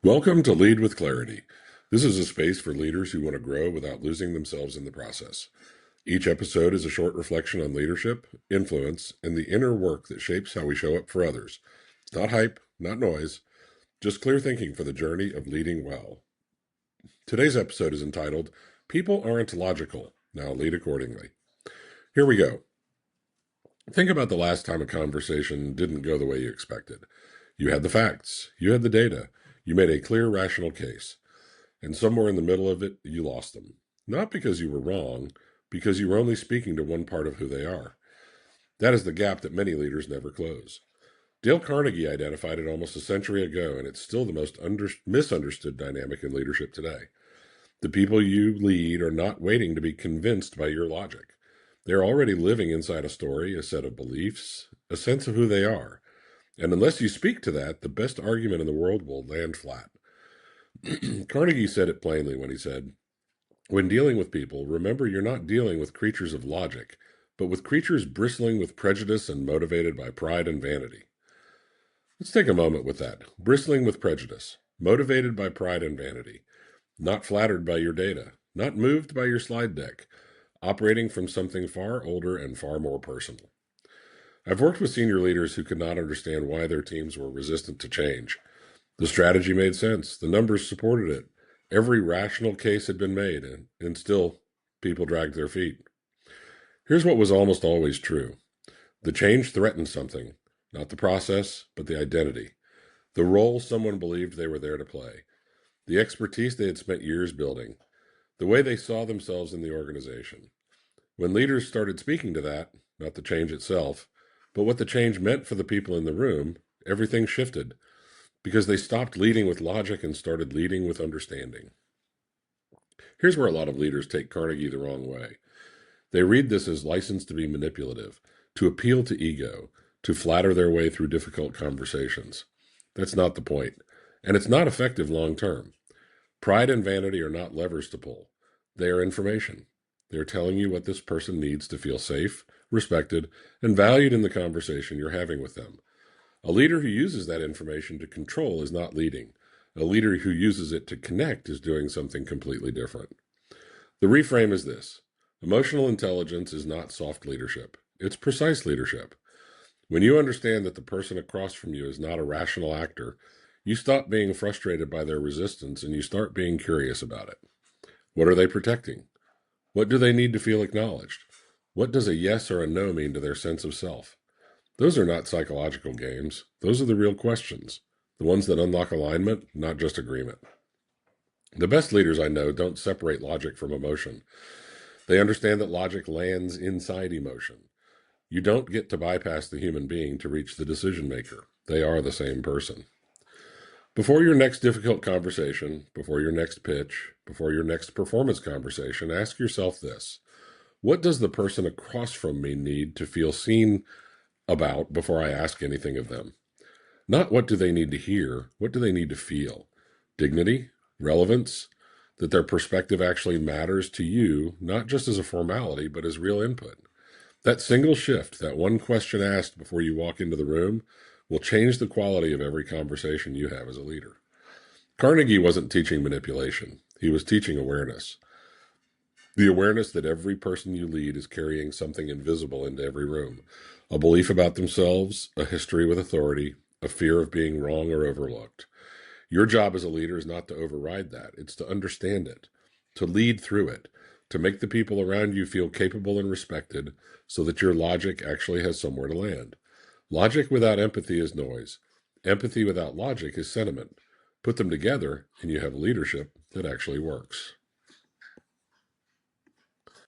Welcome to Lead with Clarity. This is a space for leaders who want to grow without losing themselves in the process. Each episode is a short reflection on leadership, influence, and the inner work that shapes how we show up for others. Not hype, not noise, just clear thinking for the journey of leading well. Today's episode is entitled, People Aren't Logical. Now lead accordingly. Here we go. Think about the last time a conversation didn't go the way you expected. You had the facts, you had the data, you made a clear, rational case, and somewhere in the middle of it, you lost them. Not because you were wrong, because you were only speaking to one part of who they are. That is the gap that many leaders never close. Dale Carnegie identified it almost a century ago, and it's still the most misunderstood dynamic in leadership today. The people you lead are not waiting to be convinced by your logic. They're already living inside a story, a set of beliefs, a sense of who they are. And unless you speak to that, the best argument in the world will land flat. Carnegie said it plainly when he said, when dealing with people, remember you're not dealing with creatures of logic, but with creatures bristling with prejudice and motivated by pride and vanity. Let's take a moment with that. Bristling with prejudice, motivated by pride and vanity, not flattered by your data, not moved by your slide deck, operating from something far older and far more personal. I've worked with senior leaders who could not understand why their teams were resistant to change. The strategy made sense. The numbers supported it. Every rational case had been made, and still people dragged their feet. Here's what was almost always true. The change threatened something, not the process, but the identity, the role someone believed they were there to play, the expertise they had spent years building, the way they saw themselves in the organization. When leaders started speaking to that, not the change itself, but what the change meant for the people in the room, everything shifted because they stopped leading with logic and started leading with understanding. Here's where a lot of leaders take Carnegie the wrong way. They read this as license to be manipulative, to appeal to ego, to flatter their way through difficult conversations. That's not the point, and it's not effective long term. Pride and vanity are not levers to pull. They are information. They're telling you what this person needs to feel safe, respected, and valued in the conversation you're having with them. A leader who uses that information to control is not leading. A leader who uses it to connect is doing something completely different. The reframe is this. Emotional intelligence is not soft leadership. It's precise leadership. When you understand that the person across from you is not a rational actor, you stop being frustrated by their resistance and you start being curious about it. What are they protecting? What do they need to feel acknowledged? What does a yes or a no mean to their sense of self? Those are not psychological games. Those are the real questions, the ones that unlock alignment, not just agreement. The best leaders I know don't separate logic from emotion. They understand that logic lands inside emotion. You don't get to bypass the human being to reach the decision maker. They are the same person. Before your next difficult conversation, before your next pitch, before your next performance conversation, ask yourself this. What does the person across from me need to feel seen about before I ask anything of them? Not what do they need to hear, what do they need to feel? Dignity, relevance, that their perspective actually matters to you, not just as a formality, but as real input. That single shift, that one question asked before you walk into the room, will change the quality of every conversation you have as a leader. Carnegie wasn't teaching manipulation. He was teaching awareness. The awareness that every person you lead is carrying something invisible into every room. A belief about themselves, a history with authority, a fear of being wrong or overlooked. Your job as a leader is not to override that. It's to understand it, to lead through it, to make the people around you feel capable and respected so that your logic actually has somewhere to land. Logic without empathy is noise. Empathy without logic is sentiment. Put them together and you have leadership that actually works.